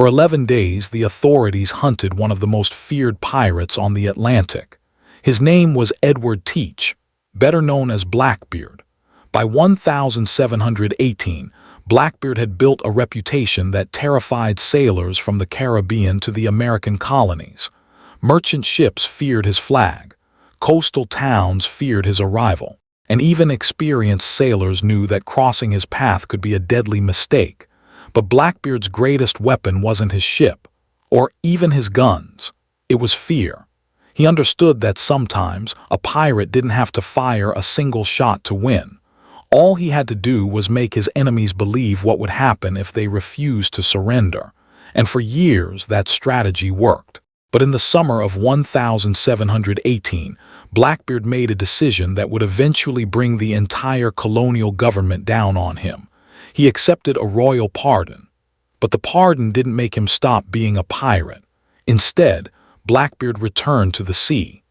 For 11 days, the authorities hunted one of the most feared pirates on the Atlantic. His name was Edward Teach, better known as Blackbeard. By 1718, Blackbeard had built a reputation that terrified sailors from the Caribbean to the American colonies. Merchant ships feared his flag, coastal towns feared his arrival, and even experienced sailors knew that crossing his path could be a deadly mistake. But Blackbeard's greatest weapon wasn't his ship, or even his guns. It was fear. He understood that sometimes a pirate didn't have to fire a single shot to win. All he had to do was make his enemies believe what would happen if they refused to surrender. And for years that strategy worked. But in the summer of 1718, Blackbeard made a decision that would eventually bring the entire colonial government down on him. He accepted a royal pardon. But the pardon didn't make him stop being a pirate. Instead, Blackbeard returned to the sea.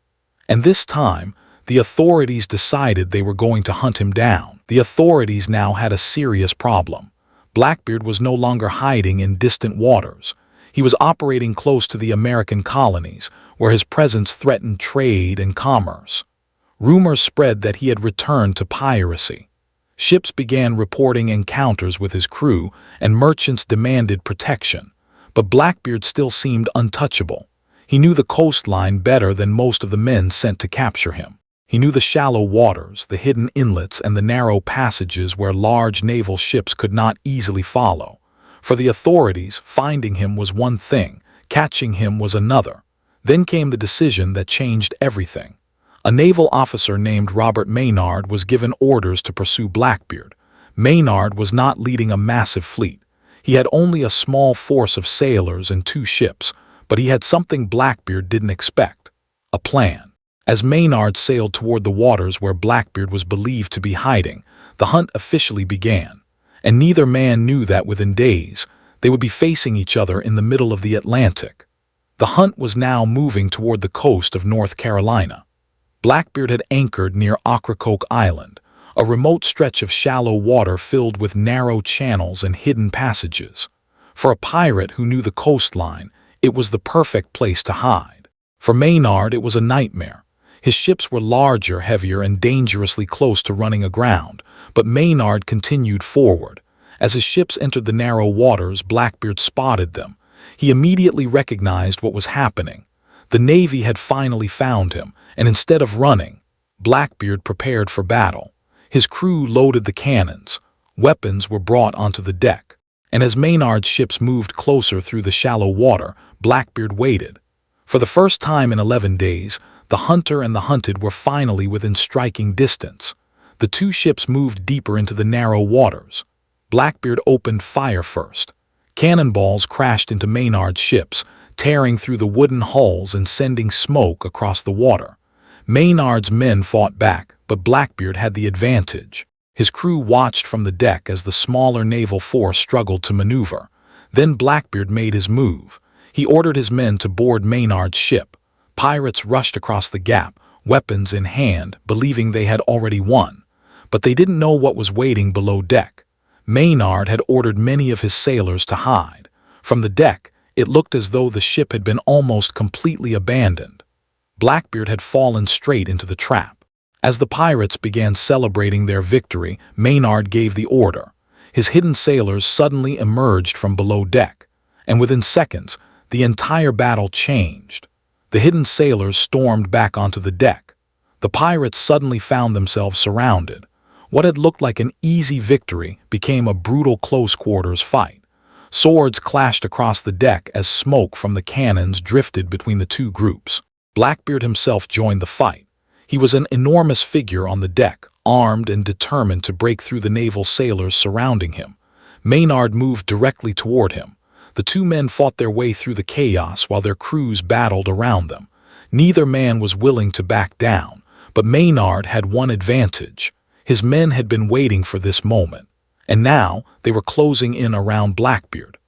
And this time, the authorities decided they were going to hunt him down. The authorities now had a serious problem. Blackbeard was no longer hiding in distant waters. He was operating close to the American colonies, where his presence threatened trade and commerce. Rumors spread that he had returned to piracy. Ships began reporting encounters with his crew, and merchants demanded protection. But Blackbeard still seemed untouchable. He knew the coastline better than most of the men sent to capture him. He knew the shallow waters, the hidden inlets, and the narrow passages where large naval ships could not easily follow. For the authorities, finding him was one thing, catching him was another. Then came the decision that changed everything. A naval officer named Robert Maynard was given orders to pursue Blackbeard. Maynard was not leading a massive fleet. He had only a small force of sailors and 2 ships, but he had something Blackbeard didn't expect: a plan. As Maynard sailed toward the waters where Blackbeard was believed to be hiding, the hunt officially began. And neither man knew that within days, they would be facing each other in the middle of the Atlantic. The hunt was now moving toward the coast of North Carolina. Blackbeard had anchored near Ocracoke Island, a remote stretch of shallow water filled with narrow channels and hidden passages. For a pirate who knew the coastline, it was the perfect place to hide. For Maynard, it was a nightmare. His ships were larger, heavier, and dangerously close to running aground, but Maynard continued forward. As his ships entered the narrow waters, Blackbeard spotted them. He immediately recognized what was happening. The Navy had finally found him, and instead of running, Blackbeard prepared for battle. His crew loaded the cannons. Weapons were brought onto the deck. And as Maynard's ships moved closer through the shallow water, Blackbeard waited. For the first time in 11 days, the hunter and the hunted were finally within striking distance. The 2 ships moved deeper into the narrow waters. Blackbeard opened fire first. Cannonballs crashed into Maynard's ships, tearing through the wooden hulls and sending smoke across the water. Maynard's men fought back, but Blackbeard had the advantage. His crew watched from the deck as the smaller naval force struggled to maneuver. Then Blackbeard made his move. He ordered his men to board Maynard's ship. Pirates rushed across the gap, weapons in hand, believing they had already won. But they didn't know what was waiting below deck. Maynard had ordered many of his sailors to hide. From the deck, it looked as though the ship had been almost completely abandoned. Blackbeard had fallen straight into the trap. As the pirates began celebrating their victory, Maynard gave the order. His hidden sailors suddenly emerged from below deck, and within seconds, the entire battle changed. The hidden sailors stormed back onto the deck. The pirates suddenly found themselves surrounded. What had looked like an easy victory became a brutal close-quarters fight. Swords clashed across the deck as smoke from the cannons drifted between the 2 groups. Blackbeard himself joined the fight. He was an enormous figure on the deck, armed and determined to break through the naval sailors surrounding him. Maynard moved directly toward him. The 2 men fought their way through the chaos while their crews battled around them. Neither man was willing to back down, but Maynard had one advantage. His men had been waiting for this moment, and now they were closing in around Blackbeard.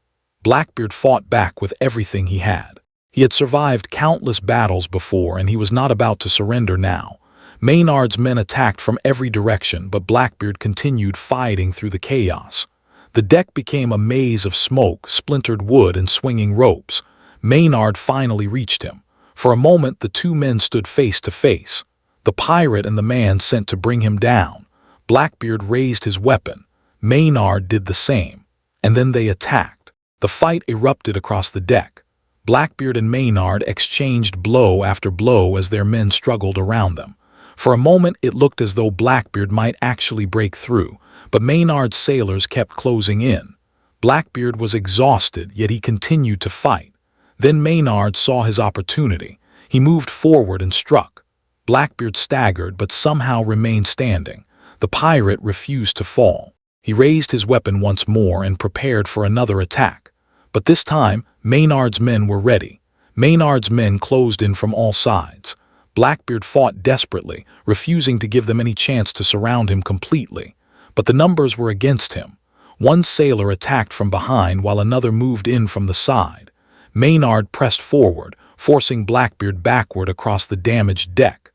Blackbeard fought back with everything he had. He had survived countless battles before, and he was not about to surrender now. Maynard's men attacked from every direction, but Blackbeard continued fighting through the chaos. The deck became a maze of smoke, splintered wood, and swinging ropes. Maynard finally reached him. For a moment, the two men stood face to face, the pirate and the man sent to bring him down. Blackbeard raised his weapon. Maynard did the same. And then they attacked. The fight erupted across the deck. Blackbeard and Maynard exchanged blow after blow as their men struggled around them. For a moment, it looked as though Blackbeard might actually break through, but Maynard's sailors kept closing in. Blackbeard was exhausted, yet he continued to fight. Then Maynard saw his opportunity. He moved forward and struck. Blackbeard staggered but somehow remained standing. The pirate refused to fall. He raised his weapon once more and prepared for another attack. But this time, Maynard's men were ready. Maynard's men closed in from all sides. Blackbeard fought desperately, refusing to give them any chance to surround him completely. But the numbers were against him. One sailor attacked from behind while another moved in from the side. Maynard pressed forward, forcing Blackbeard backward across the damaged deck.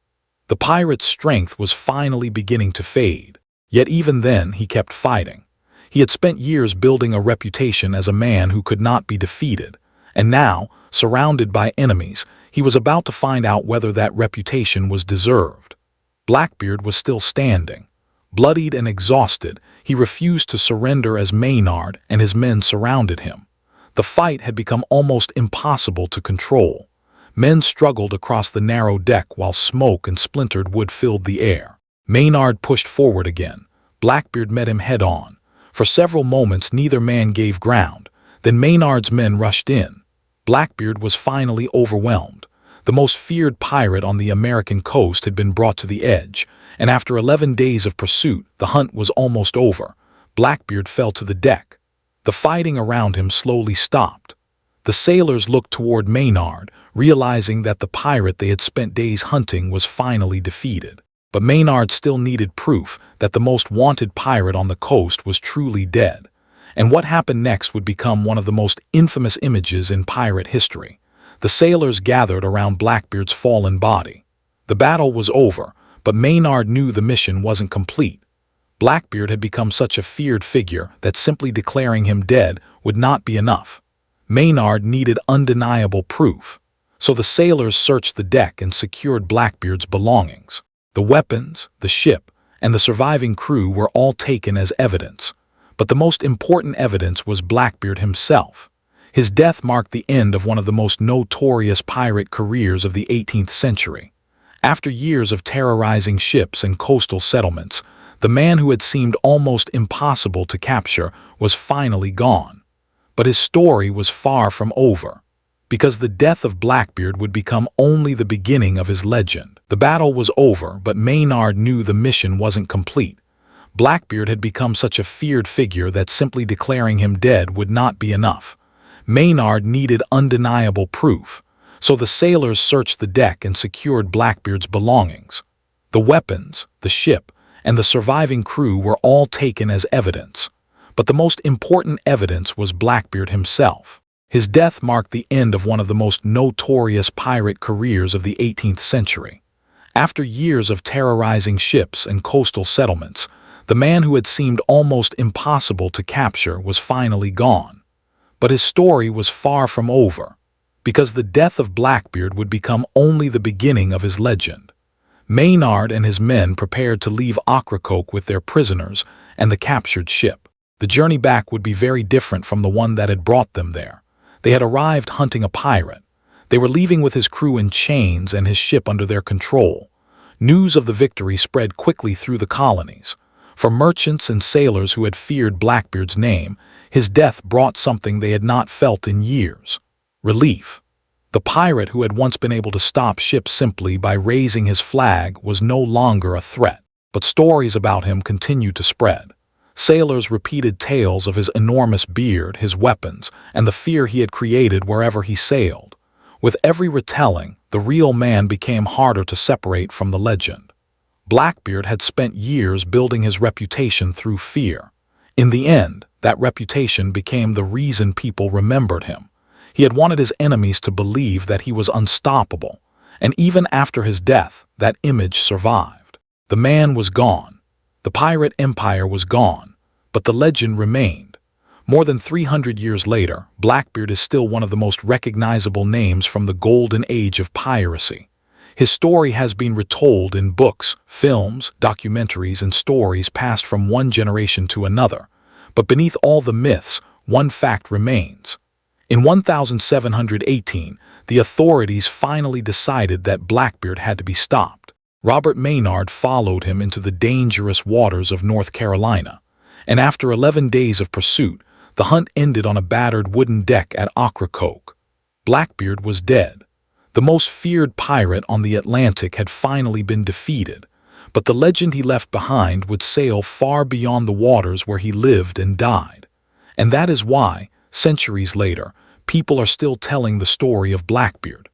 The pirate's strength was finally beginning to fade. Yet even then, he kept fighting. He had spent years building a reputation as a man who could not be defeated. And now, surrounded by enemies, he was about to find out whether that reputation was deserved. Blackbeard was still standing. Bloodied and exhausted, he refused to surrender as Maynard and his men surrounded him. The fight had become almost impossible to control. Men struggled across the narrow deck while smoke and splintered wood filled the air. Maynard pushed forward again. Blackbeard met him head-on. For several moments, neither man gave ground. Then Maynard's men rushed in. Blackbeard was finally overwhelmed. The most feared pirate on the American coast had been brought to the edge, and after 11 days of pursuit, the hunt was almost over. Blackbeard fell to the deck. The fighting around him slowly stopped. The sailors looked toward Maynard, realizing that the pirate they had spent days hunting was finally defeated. But Maynard still needed proof that the most wanted pirate on the coast was truly dead. And what happened next would become one of the most infamous images in pirate history. The sailors gathered around Blackbeard's fallen body. The battle was over, but Maynard knew the mission wasn't complete. Blackbeard had become such a feared figure that simply declaring him dead would not be enough. Maynard needed undeniable proof. So the sailors searched the deck and secured Blackbeard's belongings. The weapons, the ship, and the surviving crew were all taken as evidence. But the most important evidence was Blackbeard himself. His death marked the end of one of the most notorious pirate careers of the 18th century. After years of terrorizing ships and coastal settlements, the man who had seemed almost impossible to capture was finally gone. But his story was far from over, because the death of Blackbeard would become only the beginning of his legend. The battle was over, but Maynard knew the mission wasn't complete. Blackbeard had become such a feared figure that simply declaring him dead would not be enough. Maynard needed undeniable proof, so the sailors searched the deck and secured Blackbeard's belongings. The weapons, the ship, and the surviving crew were all taken as evidence. But the most important evidence was Blackbeard himself. His death marked the end of one of the most notorious pirate careers of the 18th century. After years of terrorizing ships and coastal settlements, the man who had seemed almost impossible to capture was finally gone. But his story was far from over, because the death of Blackbeard would become only the beginning of his legend. Maynard and his men prepared to leave Ocracoke with their prisoners and the captured ship. The journey back would be very different from the one that had brought them there. They had arrived hunting a pirate. They were leaving with his crew in chains and his ship under their control. News of the victory spread quickly through the colonies. For merchants and sailors who had feared Blackbeard's name, his death brought something they had not felt in years: relief. The pirate who had once been able to stop ships simply by raising his flag was no longer a threat. But stories about him continued to spread. Sailors repeated tales of his enormous beard, his weapons, and the fear he had created wherever he sailed. With every retelling, the real man became harder to separate from the legend. Blackbeard had spent years building his reputation through fear. In the end, that reputation became the reason people remembered him. He had wanted his enemies to believe that he was unstoppable, and even after his death, that image survived. The man was gone. The pirate empire was gone, but the legend remained. More than 300 years later, Blackbeard is still one of the most recognizable names from the golden age of piracy. His story has been retold in books, films, documentaries, and stories passed from one generation to another. But beneath all the myths, one fact remains. In 1718, the authorities finally decided that Blackbeard had to be stopped. Robert Maynard followed him into the dangerous waters of North Carolina, and after 11 days of pursuit, the hunt ended on a battered wooden deck at Ocracoke. Blackbeard was dead. The most feared pirate on the Atlantic had finally been defeated, but the legend he left behind would sail far beyond the waters where he lived and died. And that is why, centuries later, people are still telling the story of Blackbeard.